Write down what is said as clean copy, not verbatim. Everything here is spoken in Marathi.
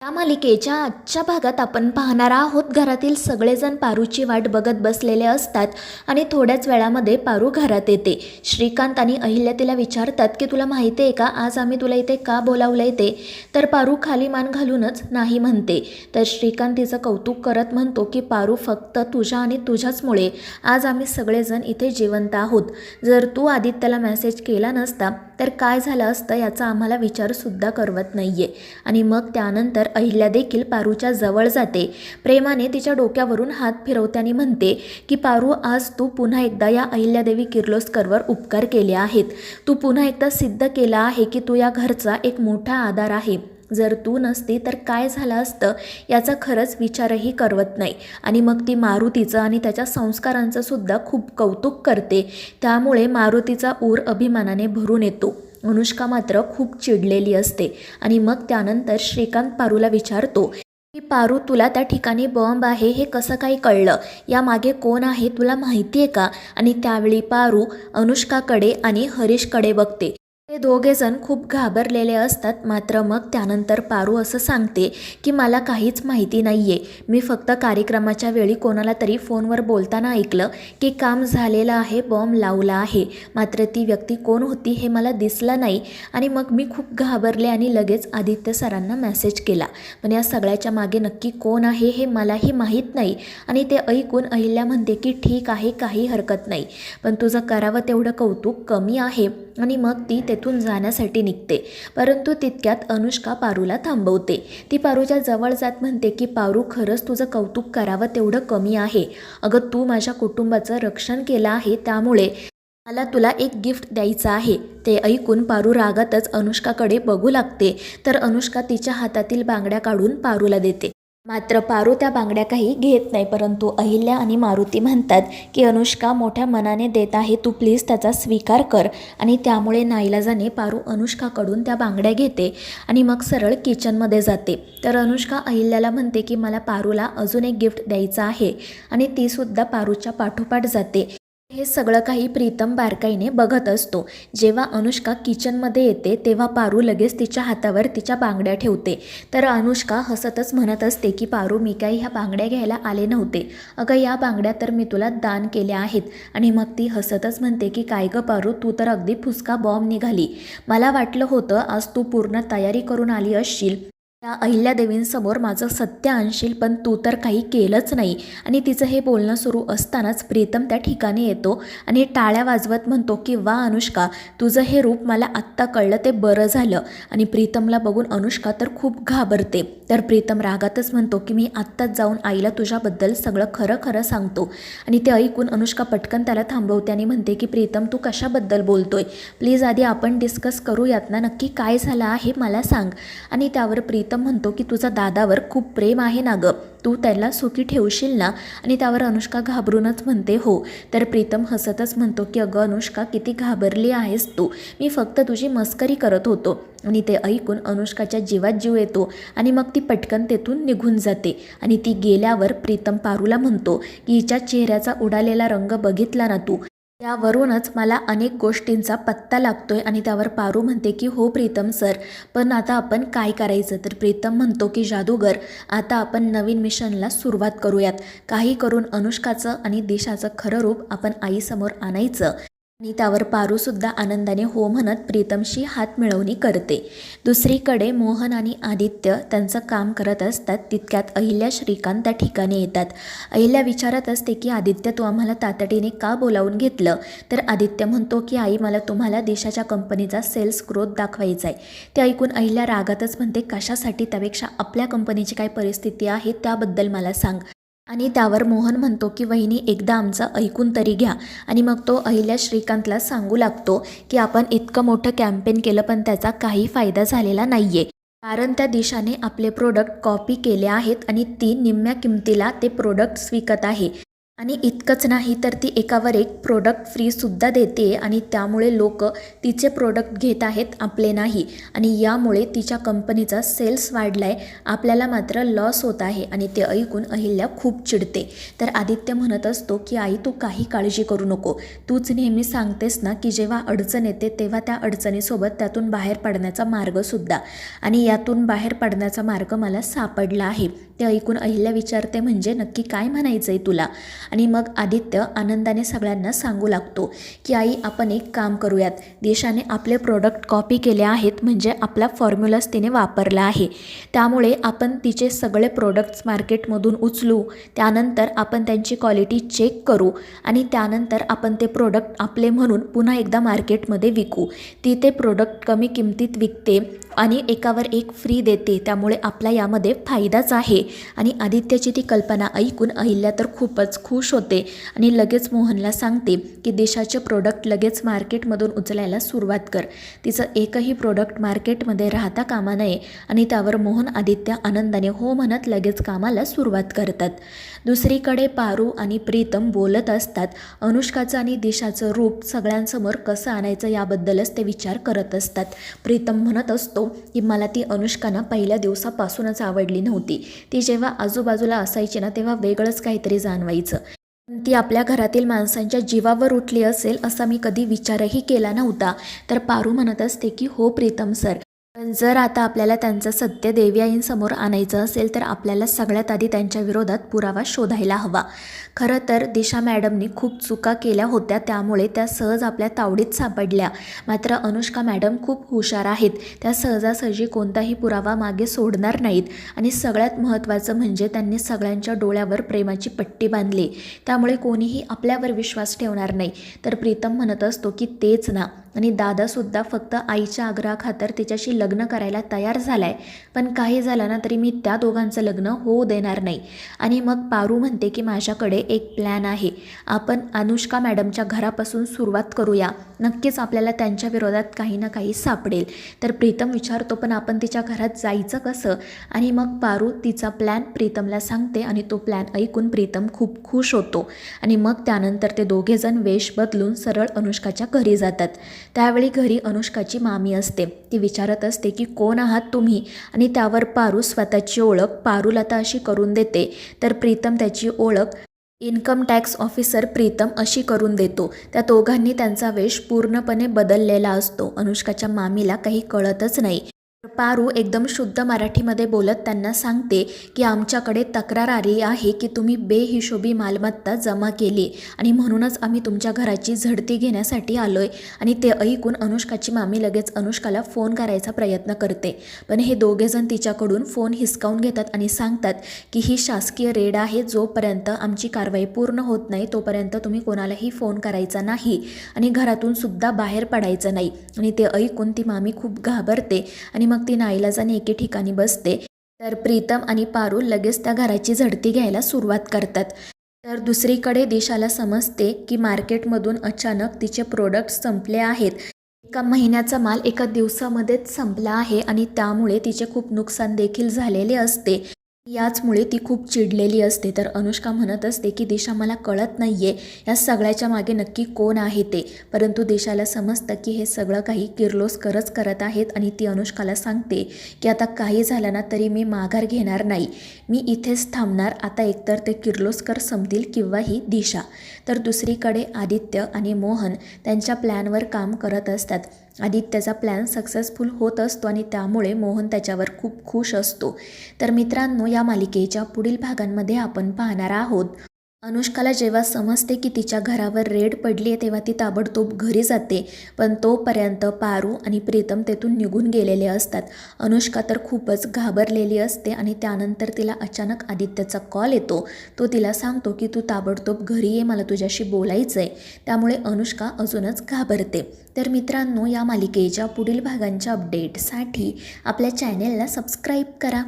या मालिकेच्या आजच्या भागात आपण पाहणार आहोत. घरातील सगळेजण पारूची वाट बघत बसलेले असतात आणि थोड्याच वेळामध्ये पारू घरात येते. श्रीकांत आणि अहिल्या तिला विचारतात की तुला माहिती आहे का आज आम्ही तुला इथे का बोलावलंय ते. तर पारू खाली मान घालूनच नाही म्हणते. तर श्रीकांत तिचं कौतुक करत म्हणतो की पारू फक्त तुझ्या आणि तुझ्याचमुळे आज आम्ही सगळेजण इथे जिवंत आहोत. जर तू आदित्यला मेसेज केला नसता तर काय झालं असतं याचा आम्हाला विचारसुद्धा करवत नाहीये. आणि मग त्यानंतर अहिल्या देखील पारूच्या जवळ जाते. प्रेमाने तिच्या डोक्यावरून हात फिरवते आणि म्हणते की पारू आज तू पुन्हा एकदा या अहिल्यादेवी किर्लोस्करवर उपकार केले आहेत. तू पुन्हा एकदा सिद्ध केला आहे की तू या घरचा एक मोठा आधार आहे. जर तू नसती तर काय झालं असतं याचा खरंच विचारही करवत नाही. आणि मग ती मारुतीचं आणि त्याच्या संस्कारांचं सुद्धा खूप कौतुक करते. त्यामुळे मारुतीचा ऊर अभिमानाने भरून येतो. अनुष्का मात्र खूप चिडलेली असते. आणि मग त्यानंतर श्रीकांत पारूला विचारतो की पारू तुला त्या ठिकाणी बॉम्ब आहे हे कसं काही कळलं, यामागे कोण आहे तुला माहिती आहे का. आणि त्यावेळी पारू अनुष्काकडे आणि हरीशकडे बघते. ते दोघेजण खूप घाबरलेले असतात. मात्र मग त्यानंतर पारू असं सांगते की मला काहीच माहिती नाही आहे. मी फक्त कार्यक्रमाच्या वेळी कोणाला तरी फोनवर बोलताना ऐकलं की काम झालेलं आहे, बॉम्ब लावला आहे. मात्र ती व्यक्ती कोण होती हे मला दिसलं नाही. आणि मग मी खूप घाबरले आणि लगेच आदित्य सरांना मेसेज केला. पण या सगळ्याच्या मागे नक्की कोण आहे हे मलाही माहीत नाही. आणि ते ऐकून अहिल्या म्हणते की ठीक आहे, काही हरकत नाही, पण तुझं करावं तेवढं कौतुक कमी आहे. आणि मग ती तेथून जाण्यासाठी निघते. परंतु तितक्यात अनुष्का पारूला थांबवते. ती पारूच्या जवळ जात म्हणते की पारू खरंच तुझं कौतुक करावं तेवढं कमी आहे. अगं तू माझ्या कुटुंबाचं रक्षण केलं आहे, त्यामुळे मला तुला एक गिफ्ट द्यायचं आहे. ते ऐकून पारू रागातच अनुष्काकडे बघू लागते. तर अनुष्का तिच्या हातातील बांगड्या काढून पारूला देते. मात्र पारू त्या बांगड्या काही घेत नाही. परंतु अहिल्या आणि मारुती म्हणतात की अनुष्का मोठ्या मनाने देत आहे, तू प्लीज त्याचा स्वीकार कर. आणि त्यामुळे नाईलाजाने पारू अनुष्काकडून त्या बांगड्या घेते आणि मग सरळ किचनमध्ये जाते. तर अनुष्का अहिल्याला म्हणते की मला पारूला अजून एक गिफ्ट द्यायचं आहे. आणि तीसुद्धा पारूच्या पाठोपाठ जाते. हे सगळं काही प्रीतम बारकाईने बघत असतो. जेव्हा अनुष्का किचनमध्ये येते तेव्हा पारू लगेच तिच्या हातावर तिच्या बांगड्या ठेवते. तर अनुष्का हसतच म्हणत असते की पारू मी काही ह्या बांगड्या घ्यायला आले नव्हते, अगं या बांगड्या तर मी तुला दान केल्या आहेत. आणि मग ती हसतच म्हणते की काय गं पारू, तू तर अगदी फुसका बॉम्ब निघाली. मला वाटलं होतं आज तू पूर्ण तयारी करून आली असशील, त्या अहिल्यादेवींसमोर माझं सत्य आणशील, पण तू तर काही केलंच नाही. आणि तिचं हे बोलणं सुरू असतानाच प्रीतम त्या ठिकाणी येतो आणि टाळ्या वाजवत म्हणतो की वा अनुष्का, तुझं हे रूप मला आत्ता कळलं ते बरं झालं. आणि प्रीतमला बघून अनुष्का तर खूप घाबरते. तर प्रीतम रागातच म्हणतो की मी आत्ताच जाऊन आईला तुझ्याबद्दल सगळं खरं खरं सांगतो. आणि ते ऐकून अनुष्का पटकन त्याला थांबवते आणि म्हणते की प्रीतम तू कशाबद्दल बोलतोय, प्लीज आधी आपण डिस्कस करूयात ना, नक्की काय झालं आहे मला सांग. आणि त्यावर प्रीतम म्हणतो की तुझा दादावर खूप प्रेम आहे ना गं, तू त्याला सुखी ठेवशील ना. आणि त्यावर अनुष्का घाबरूनच म्हणते हो. तर प्रीतम हसतच म्हणतो की अगं अनुष्का किती घाबरली आहेस तू, मी फक्त तुझी मस्करी करत होतो. आणि ते ऐकून अनुष्काच्या जीवात जीव येतो आणि मग ती पटकन तेथून निघून जाते. आणि ती गेल्यावर प्रीतम पारूला म्हणतो की हिच्या चेहऱ्याचा उडालेला रंग बघितला ना तू, त्यावरूनच मला अनेक गोष्टींचा पत्ता लागतोय. आणि त्यावर पारू म्हणते की हो प्रीतम सर, पण आता आपण काय करायचं. तर प्रीतम म्हणतो की जादूगर, आता आपण नवीन मिशनला सुरुवात करूयात. काही करून अनुष्काचं आणि दिशाचं खरं रूप आपण आईसमोर आणायचं. आणि त्यावर पारूसुद्धा आनंदाने हो म्हणत प्रीतमशी हात मिळवणी करते. दुसरीकडे मोहन आणि आदित्य त्यांचं काम करत असतात. तितक्यात अहिल्या श्रीकांत त्या ठिकाणी येतात. अहिल्या विचारत असते की आदित्य तू आम्हाला तातडीने का बोलावून घेतलं. तर आदित्य म्हणतो की आई मला तुम्हाला दिशाच्या कंपनीचा सेल्स ग्रोथ दाखवायचा आहे. ते ऐकून अहिल्या रागातच म्हणते कशासाठी, त्यापेक्षा आपल्या कंपनीची काय परिस्थिती आहे त्याबद्दल मला सांग. आणि त्यावर मोहन म्हणतो की वहिनी एकदा आमचं ऐकून तरी घ्या. आणि मग तो अहिल्या श्रीकांतला सांगू लागतो की आपण इतकं मोठं कॅम्पेन केलं पण त्याचा काही फायदा झालेला नाही आहे. कारण त्या दिशाने आपले प्रोडक्ट कॉपी केले आहेत आणि ती निम्म्या किमतीला ते प्रोडक्ट्स विकत आहे. आणि इतकंच नाही तर ती एकावर एक प्रोडक्ट फ्रीसुद्धा देते आणि त्यामुळे लोक तिचे प्रोडक्ट घेत आहेत, आपले नाही. आणि यामुळे तिच्या कंपनीचा सेल्स वाढला आहे, आपल्याला मात्र लॉस होत आहे. आणि ते ऐकून अहिल्या खूप चिडते. तर आदित्य म्हणत असतो की आई तू काही काळजी करू नको, तूच नेहमी सांगतेस ना की जेव्हा अडचण येते तेव्हा त्या अडचणीसोबत त्यातून बाहेर पडण्याचा मार्गसुद्धा, आणि यातून बाहेर पडण्याचा मार्ग मला सापडला आहे. ते ऐकून अहिल्या विचारते म्हणजे नक्की काय म्हणायचं आहे तुला? आणि मग आदित्य आनंदाने सगळ्यांना सांगू लागतो की आई आपण एक काम करूयात, दिशाने आपले प्रोडक्ट कॉपी केले आहेत, म्हणजे आपला फॉर्म्युलाच तिने वापरला आहे, त्यामुळे आपण तिचे सगळे प्रोडक्ट्स मार्केटमधून उचलू, त्यानंतर आपण त्यांची क्वालिटी चेक करू आणि त्यानंतर आपण ते प्रोडक्ट आपले म्हणून पुन्हा एकदा मार्केटमध्ये विकू. ती ते प्रोडक्ट कमी किमतीत विकते आणि एकावर एक फ्री देते, त्यामुळे आपला यामध्ये फायदाच आहे. आणि आदित्यची ती कल्पना ऐकून अहिल्या तर खूपच खुश होते आणि लगेच मोहनला सांगते की दिशाचे प्रोडक्ट लगेच मार्केटमधून उचलायला सुरुवात कर, तिचं एकही प्रोडक्ट मार्केटमध्ये राहता कामा नये. आणि त्यावर मोहन आदित्य आनंदाने हो म्हणत लगेच कामाला सुरुवात करतात. दुसरीकडे पारू आणि प्रीतम बोलत असतात. अनुष्काचं आणि दिशाचं रूप सगळ्यांसमोर कसं आणायचं याबद्दलच ते विचार करत असतात. प्रीतम म्हणत असतो की मला ती अनुष्का ना पहिल्या दिवसापासूनच आवडली नव्हती, ती जेव्हा आजूबाजूला असायची ना तेव्हा वेगळंच काहीतरी जाणवायचं, ती आपल्या घरातील माणसांच्या जीवावर उठली असेल असा मी कधी विचारही केला नव्हता. तर पारू म्हणत असते की हो प्रीतम सर, पण जर आता आपल्याला त्यांचं सत्य देवयाईंसमोर आणायचं असेल तर आपल्याला सगळ्यात आधी त्यांच्या विरोधात पुरावा शोधायला हवा. खरं तर दिशा मॅडमनी खूप चुका केल्या होत्या, त्यामुळे त्या सहज आपल्या तावडीत सापडल्या. मात्र अनुष्का मॅडम खूप हुशार आहेत, त्या सहजासहजी कोणताही पुरावा मागे सोडणार नाहीत. आणि सगळ्यात महत्त्वाचं म्हणजे त्यांनी सगळ्यांच्या डोळ्यावर प्रेमाची पट्टी बांधली, त्यामुळे कोणीही आपल्यावर विश्वास ठेवणार नाही. तर प्रीतम म्हणत असतो की तेच ना, आणि दादासुद्धा फक्त आईच्या आग्रहाखातर तिच्याशी लग्न करायला तयार झालाय, पण काही झालं ना तरी मी त्या दोघांचं लग्न होऊ देणार नाही. आणि मग पारू म्हणते की माझ्याकडे एक प्लॅन आहे, आपण अनुष्का मॅडमच्या घरापासून सुरुवात करूया, नक्कीच आपल्याला त्यांच्या विरोधात काही ना काही सापडेल. तर प्रीतम विचारतो पण आपण तिच्या घरात जायचं कसं? आणि मग पारू तिचा प्लॅन प्रीतमला सांगते आणि तो प्लॅन ऐकून प्रीतम खूप खुश होतो. आणि मग त्यानंतर ते दोघेजण वेश बदलून सरळ अनुष्काच्या घरी जातात. त्यावेळी घरी अनुष्काची मामी असते, ती विचारत असते की कोण आहात तुम्ही? आणि त्यावर पारू स्वतःची ओळख पारुलता अशी करून देते. तर प्रीतम त्याची ओळख इन्कम टॅक्स ऑफिसर प्रीतम अशी करून देतो. त्या दोघांनी त्यांचा वेश पूर्णपणे बदललेला असतो. अनुष्काच्या मामीला काही कळतच नाही. पारू एकदम शुद्ध मराठीमध्ये बोलत त्यांना सांगते की आमच्याकडे तक्रार आली आहे की तुम्ही बेहिशोबी मालमत्ता जमा केली आणि म्हणूनच आम्ही तुमच्या घराची झडती घेण्यासाठी आलोय. आणि ते ऐकून अनुष्काची मामी लगेच अनुष्काला फोन करायचा प्रयत्न करते, पण हे दोघेजण तिच्याकडून फोन हिसकावून घेतात आणि सांगतात की ही शासकीय रेड आहे, जोपर्यंत आमची कारवाई पूर्ण होत नाही तोपर्यंत तुम्ही कोणालाही फोन करायचा नाही आणि घरातून सुद्धा बाहेर पडायचं नाही. आणि ते ऐकून ती मामी खूप घाबरते आणि मग ती नाईलाजाने एके ठिकाणी बसते. तर प्रीतम आणि पारू लगेच त्या घराची झडती घ्यायला सुरुवात करतात. तर दुसरीकडे दिशाला समजते की मार्केटमधून अचानक तिचे प्रोडक्ट्स संपले आहेत, एका महिन्याचा माल एका दिवसामध्येच संपला आहे आणि त्यामुळे तिचे खूप नुकसान देखील झालेले असते. याचमुळे ती खूप चिडलेली असते. तर अनुष्का म्हणत असते की दिशा मला कळत नाहीये या सगळ्याच्या मागे नक्की कोण आहे ते, परंतु दिशाला समजतं की हे सगळं काही किर्लोस्करच करत आहेत. आणि ती अनुष्काला सांगते की आता काही झालं ना तरी मी माघार घेणार नाही, मी इथेच थांबणार, आता एकतर ते किर्लोस्कर संपतील किंवा ही दिशा. तर दुसरीकडे आदित्य आणि मोहन त्यांच्या प्लॅनवर काम करत असतात. आदित्यचा प्लॅन सक्सेसफुल होत असतो आणि त्यामुळे मोहन त्याच्यावर खूप खुश असतो. तर मित्रांनो, या मालिकेच्या पुढील भागांमध्ये आपण पाहणार आहोत अनुष्काला जेव्हा समजते की तिच्या घरावर रेड पडली आहे तेव्हा ती ताबडतोब घरी जाते, पण तोपर्यंत पारू आणि प्रीतम तेथून निघून गेलेले असतात. अनुष्का तर खूपच घाबरलेली असते आणि त्यानंतर तिला अचानक आदित्यचा कॉल येतो. तो तिला सांगतो की तू ताबडतोब घरी ये, मला तुझ्याशी बोलायचं आहे. त्यामुळे अनुष्का अजूनच घाबरते. तर मित्रांनो, या मालिकेच्या पुढील भागांच्या अपडेटसाठी आपल्या चॅनेलला सबस्क्राईब करा.